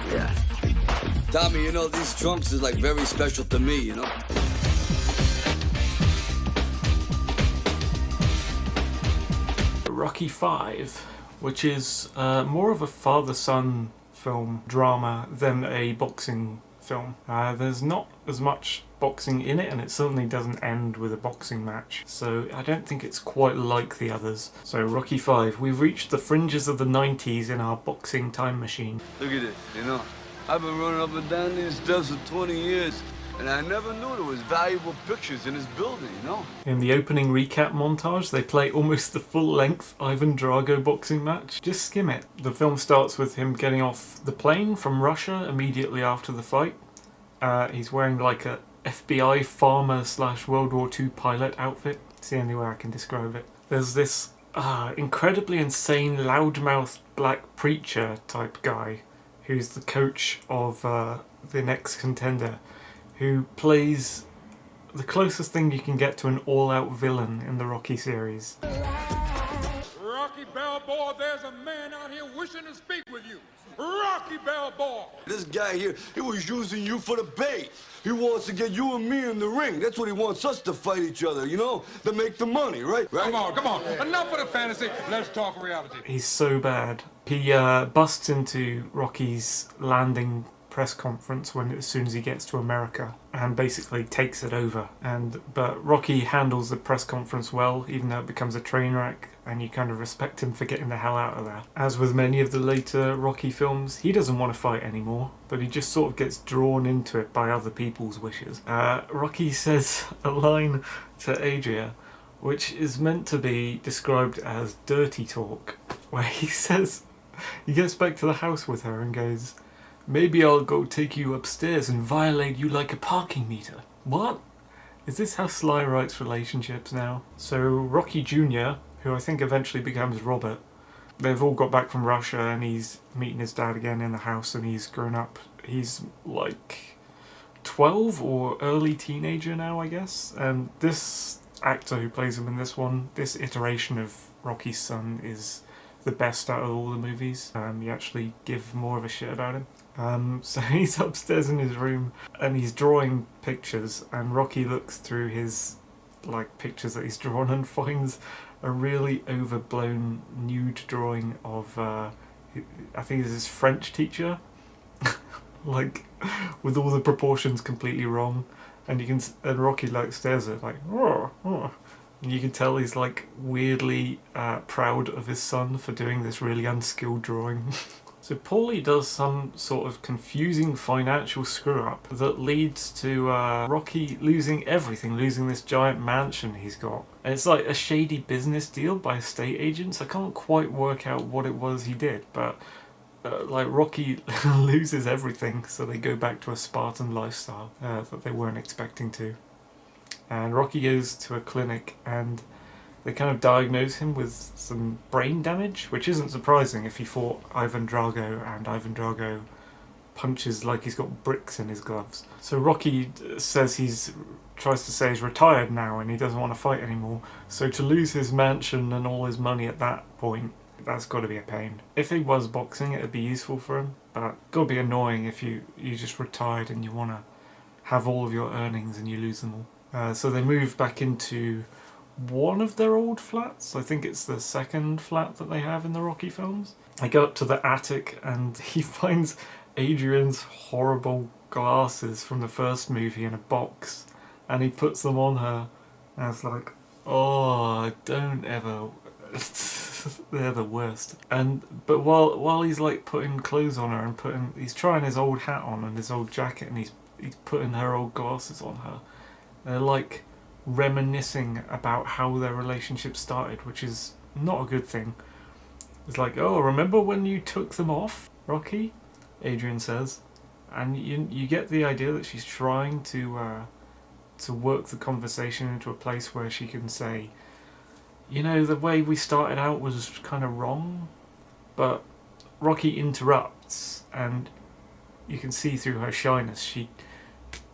Yeah. Tommy, you know, these trunks is like very special to me, you know? Rocky V, which is more of a father-son film drama than a boxing film. There's not as much boxing in it, and it certainly doesn't end with a boxing match, so I don't think it's quite like the others. So Rocky V, we've reached the fringes of the 90s in our boxing time machine. Look at this, you know? I've been running up and down these steps for 20 years, and I never knew there was valuable pictures in this building, you know? In the opening recap montage, they play almost the full-length Ivan Drago boxing match. Just skim it. The film starts with him getting off the plane from Russia immediately after the fight. He's wearing like a FBI farmer / World War II pilot outfit. It's the only way I can describe it. There's this incredibly insane loudmouth black preacher type guy who's the coach of the next contender, who plays the closest thing you can get to an all-out villain in the Rocky series. Rocky Balboa, there's a man out here wishing to speak with you. Rocky Balboa! This guy here, he was using you for the bait. He wants to get you and me in the ring. That's what he wants us to fight each other, you know? To make the money, right? Come on. Enough of the fantasy. Let's talk reality. He's so bad. He busts into Rocky's landing press conference as soon as he gets to America, and basically takes it over. But Rocky handles the press conference well, even though it becomes a train wreck, and you kind of respect him for getting the hell out of there. As with many of the later Rocky films, he doesn't want to fight anymore, but he just sort of gets drawn into it by other people's wishes. Rocky says a line to Adria, which is meant to be described as dirty talk, where he says, he gets back to the house with her and goes, "Maybe I'll go take you upstairs and violate you like a parking meter." What? Is this how Sly writes relationships now? So Rocky Jr., who I think eventually becomes Robert, they've all got back from Russia and he's meeting his dad again in the house, and he's grown up. He's like 12 or early teenager now, I guess. And this actor who plays him in this one, this iteration of Rocky's son, is the best out of all the movies. You actually give more of a shit about him. So he's upstairs in his room and he's drawing pictures, and Rocky looks through his pictures that he's drawn and finds a really overblown nude drawing of I think it's his French teacher, with all the proportions completely wrong, and Rocky stares at it like, oh. And you can tell he's weirdly proud of his son for doing this really unskilled drawing. So Paulie does some sort of confusing financial screw-up that leads to Rocky losing everything, losing this giant mansion he's got. And it's like a shady business deal by estate agents. I can't quite work out what it was he did, but Rocky loses everything, so they go back to a Spartan lifestyle that they weren't expecting to. And Rocky goes to a clinic and they kind of diagnose him with some brain damage, which isn't surprising if he fought Ivan Drago and Ivan Drago punches like he's got bricks in his gloves. So Rocky tries to say he's retired now and he doesn't want to fight anymore. So to lose his mansion and all his money at that point, that's got to be a pain. If he was boxing, it'd be useful for him, but got to be annoying if you just retired and you want to have all of your earnings and you lose them all. So they move back into one of their old flats. I think it's the second flat that they have in the Rocky films. They go up to the attic and he finds Adrian's horrible glasses from the first movie in a box, and he puts them on her, and it's like, oh, don't ever. They're the worst. But while he's putting clothes on her and he's trying his old hat on and his old jacket, and he's putting her old glasses on her, they're reminiscing about how their relationship started, which is not a good thing. It's oh, remember when you took them off, Rocky? Adrian says, and you get the idea that she's trying to work the conversation into a place where she can say, you know, the way we started out was kind of wrong. But Rocky interrupts, and you can see through her shyness she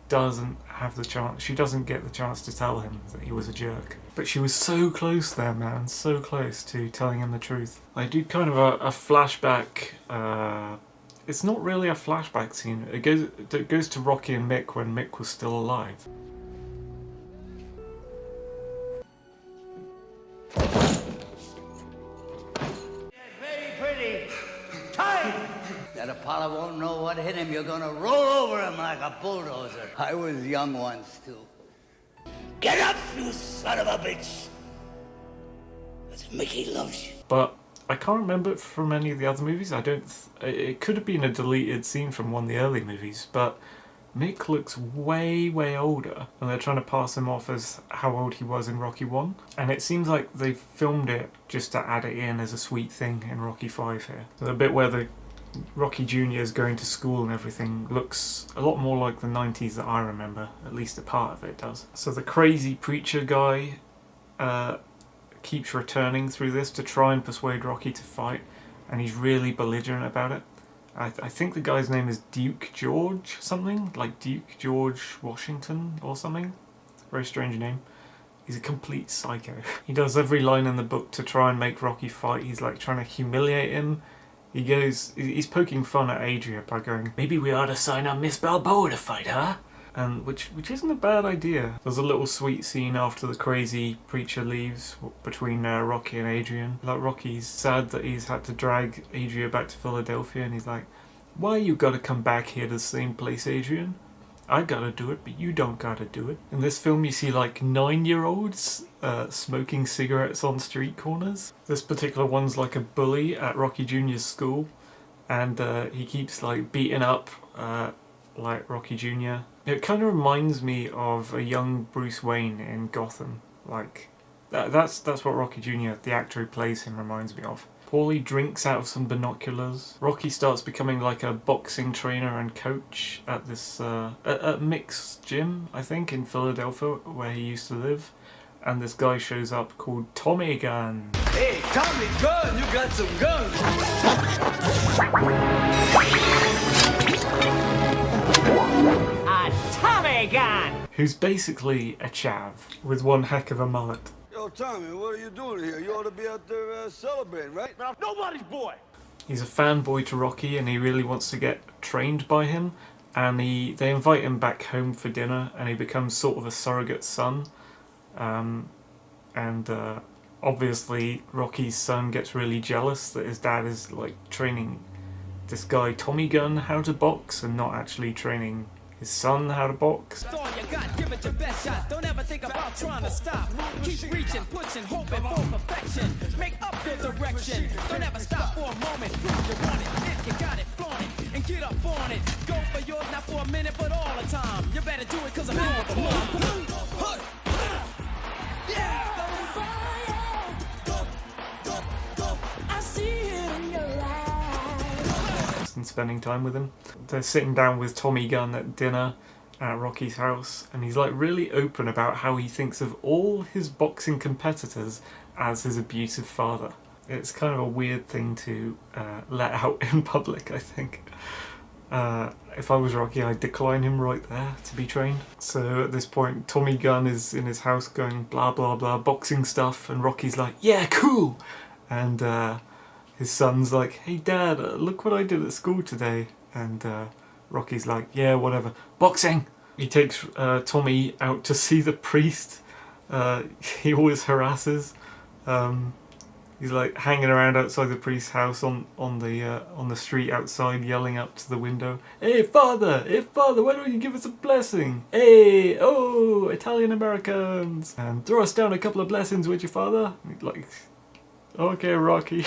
doesn't have the chance. She doesn't get the chance to tell him that he was a jerk. But she was so close there, man, so close to telling him the truth. They do kind of a flashback it's not really a flashback scene. It goes to Rocky and Mick when Mick was still alive. Very pretty. Tight! That Apollo won't know what hit him. You're gonna roll over him like a bulldozer. I was young once, too. Get up, you son of a bitch! Because Mickey loves you. But I can't remember it from any of the other movies. It could have been a deleted scene from one of the early movies, but Mick looks way, way older, and they're trying to pass him off as how old he was in Rocky 1. And it seems like they filmed it just to add it in as a sweet thing in Rocky 5 here. So the bit where the Rocky Jr. is going to school and everything looks a lot more like the 90s that I remember, at least a part of it does. So the crazy preacher guy keeps returning through this to try and persuade Rocky to fight, and he's really belligerent about it. I think the guy's name is Duke George something, like Duke George Washington or something. Very strange name. He's a complete psycho. He does every line in the book to try and make Rocky fight. He's like trying to humiliate him. He's poking fun at Adria by going, maybe we ought to sign up Miss Balboa to fight, huh? And which isn't a bad idea. There's a little sweet scene after the crazy preacher leaves between Rocky and Adrian. Like, Rocky's sad that he's had to drag Adria back to Philadelphia, and he's like, why you gotta come back here to the same place, Adrian? I gotta do it, but you don't gotta do it. In this film you see like 9-year-olds smoking cigarettes on street corners. This particular one's like a bully at Rocky Jr.'s school, and he keeps like beating up like Rocky Jr. It kind of reminds me of a young Bruce Wayne in Gotham. Like, that's what Rocky Jr., the actor who plays him, reminds me of. Paulie drinks out of some binoculars. Rocky starts becoming like a boxing trainer and coach at this at Mick's gym, I think, in Philadelphia, where he used to live. And this guy shows up called Tommy Gunn. Hey, Tommy Gunn, you got some guns. Tommy Gunn! Who's basically a chav with one heck of a mullet. Yo, Tommy, what are you doing here? You ought to be out there celebrating, right? I'm nobody's boy! He's a fanboy to Rocky, and he really wants to get trained by him. And they invite him back home for dinner, and he becomes sort of a surrogate son. Obviously Rocky's son gets really jealous that his dad is like training this guy Tommy Gunn how to box and not actually training his son how to box. All you got, give it your best shot. Don't ever think about trying to stop. Keep reaching, pushing, hoping for perfection. Make up the direction. Don't ever stop for a moment. Prove you want it. If you got it, flaunt it. And get up on it. Go for yours, not for a minute, but all the time. You better do it, cause I'm doing it for mine. Yeah! I see it in your eyes. And spending time with him. They're sitting down with Tommy Gunn at dinner at Rocky's house, and he's like really open about how he thinks of all his boxing competitors as his abusive father. It's kind of a weird thing to let out in public, I think. If I was Rocky, I'd decline him right there to be trained. So at this point, Tommy Gunn is in his house going blah blah blah boxing stuff, and Rocky's like, yeah, cool! And his son's like, hey dad, look what I did at school today. And Rocky's like, yeah, whatever. Boxing! He takes Tommy out to see the priest. He always harasses. He's like hanging around outside the priest's house on the street outside, yelling up to the window, hey father, why don't you give us a blessing? Hey, oh, Italian Americans! And throw us down a couple of blessings, would you, father? Like, okay, Rocky.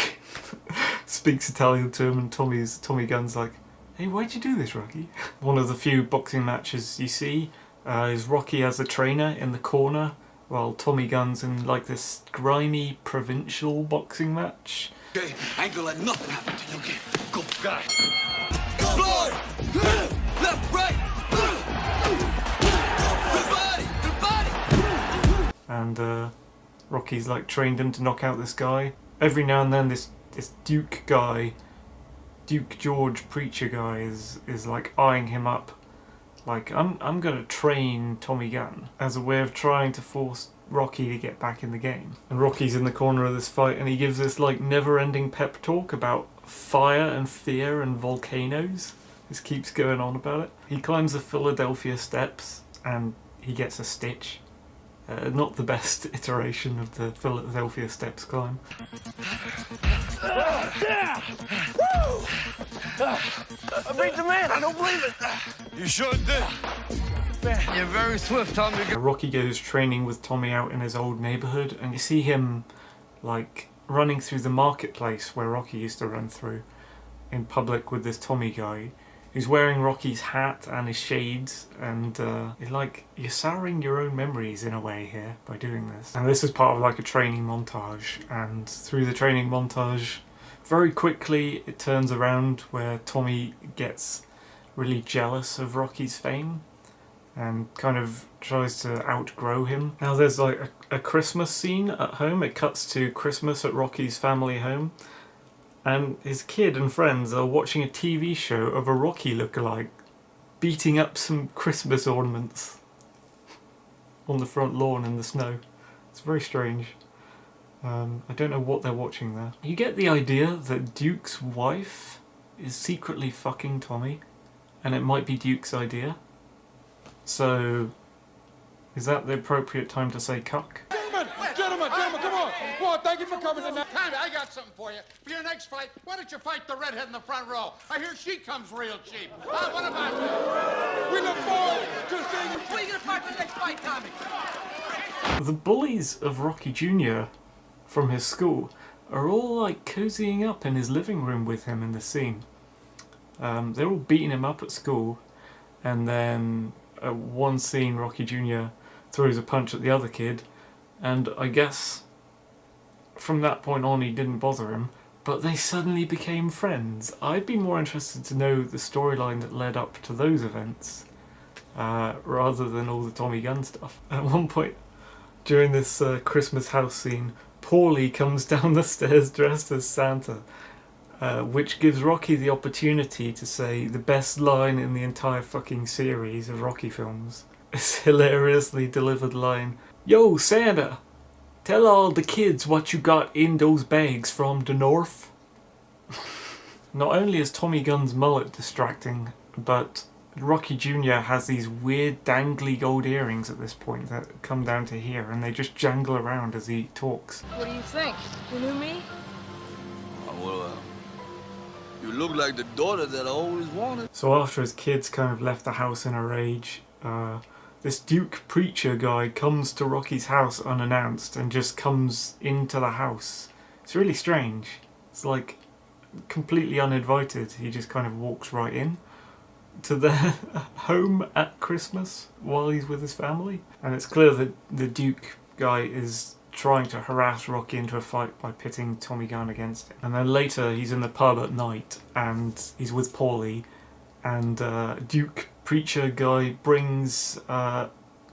Speaks Italian to him, and Tommy Gunn's like, hey, why'd you do this, Rocky? One of the few boxing matches you see is Rocky as a trainer in the corner, while Tommy Gunn's in like this grimy provincial boxing match. Okay, I ain't gonna let nothing happen to you, okay? Go, got it. Forward! Left, right! Good body! And Rocky's like trained him to knock out this guy. Every now and then this Duke George preacher guy is like eyeing him up. Like, I'm gonna train Tommy Gunn as a way of trying to force Rocky to get back in the game. And Rocky's in the corner of this fight, and he gives this like never-ending pep talk about fire and fear and volcanoes. Just keeps going on about it. He climbs the Philadelphia steps and he gets a stitch. Not the best iteration of the Philadelphia steps climb. I beat the man, I don't believe it. You sure did. You're very swift, Tommy. Rocky goes training with Tommy out in his old neighborhood, and you see him like running through the marketplace where Rocky used to run through in public with this Tommy guy who's wearing Rocky's hat and his shades, and you're souring your own memories in a way here by doing this. And this is part of like a training montage, and through the training montage very quickly it turns around where Tommy gets really jealous of Rocky's fame and kind of tries to outgrow him. Now there's like a Christmas scene at home. It cuts to Christmas at Rocky's family home, and his kid and friends are watching a TV show of a Rocky lookalike beating up some Christmas ornaments on the front lawn in the snow. It's very strange. I don't know what they're watching there. You get the idea that Duke's wife is secretly fucking Tommy, and it might be Duke's idea. So, is that the appropriate time to say cuck? Gentlemen, come on. Well, thank you for coming tonight. Tommy, I got something for you. For your next fight, why don't you fight the redhead in the front row? I hear she comes real cheap. What about you? We look forward to seeing you. What are you going to fight the next fight, Tommy? The bullies of Rocky Jr. from his school are all like cozying up in his living room with him in the scene. They're all beating him up at school, and then at one scene Rocky Jr. throws a punch at the other kid, and I guess from that point on he didn't bother him, but they suddenly became friends. I'd be more interested to know the storyline that led up to those events, rather than all the Tommy Gunn stuff. At one point during this Christmas house scene, Paulie comes down the stairs dressed as Santa, which gives Rocky the opportunity to say the best line in the entire fucking series of Rocky films. This hilariously delivered line, "Yo, Santa, tell all the kids what you got in those bags from the north." Not only is Tommy Gunn's mullet distracting, but Rocky Jr. has these weird dangly gold earrings at this point that come down to here, and they just jangle around as he talks. What do you think? You knew me? You look like the daughter that I always wanted. So after his kids kind of left the house in a rage, this Duke preacher guy comes to Rocky's house unannounced and just comes into the house. It's really strange. It's like completely uninvited. He just kind of walks right in to their home at Christmas while he's with his family. And it's clear that the Duke guy is trying to harass Rocky into a fight by pitting Tommy Gunn against him. And then later he's in the pub at night and he's with Paulie, and Duke preacher guy brings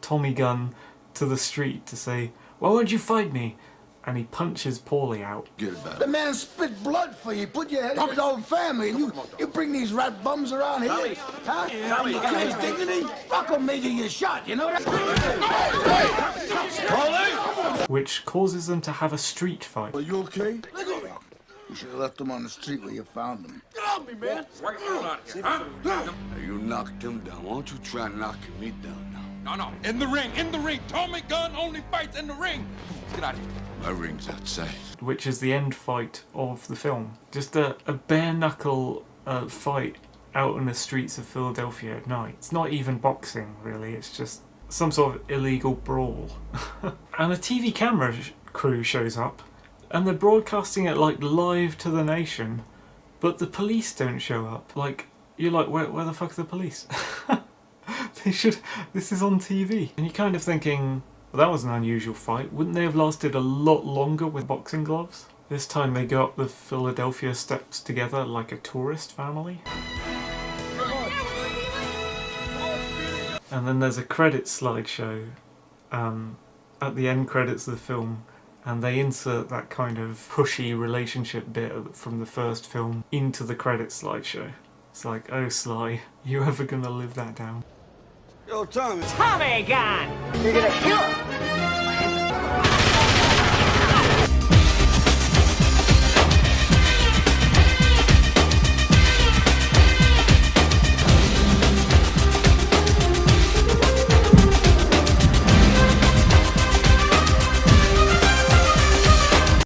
Tommy Gunn to the street to say, "Why won't you fight me?" And he punches Paulie out. Get it back. The man spit blood for you. Put your head in his own family, and you bring these rat bums around here. Huh? You got his dignity? Fuck him, maybe you shot, you know that? Which causes them to have a street fight. Are you okay? You should have left him on the street where you found him. Get off me, man. Right out here, huh? Now, you knocked him down. Why don't you try knocking me down now? No. In the ring. Tommy Gunn only fights in the ring. Get out of here. My ring's outside. Which is the end fight of the film. Just a bare knuckle fight out in the streets of Philadelphia at night. It's not even boxing, really. It's just some sort of illegal brawl. And a TV camera crew shows up, and they're broadcasting it like live to the nation, but the police don't show up. Like, you're like, where the fuck are the police? They should. This is on TV. And you're kind of thinking, well, that was an unusual fight. Wouldn't they have lasted a lot longer with boxing gloves? This time they go up the Philadelphia steps together like a tourist family. And then there's a credit slideshow at the end credits of the film, and they insert that kind of pushy relationship bit from the first film into the credit slideshow. It's like, oh Sly, you ever gonna live that down? Yo, Tommy. Tommy Gunn! You're gonna kill him!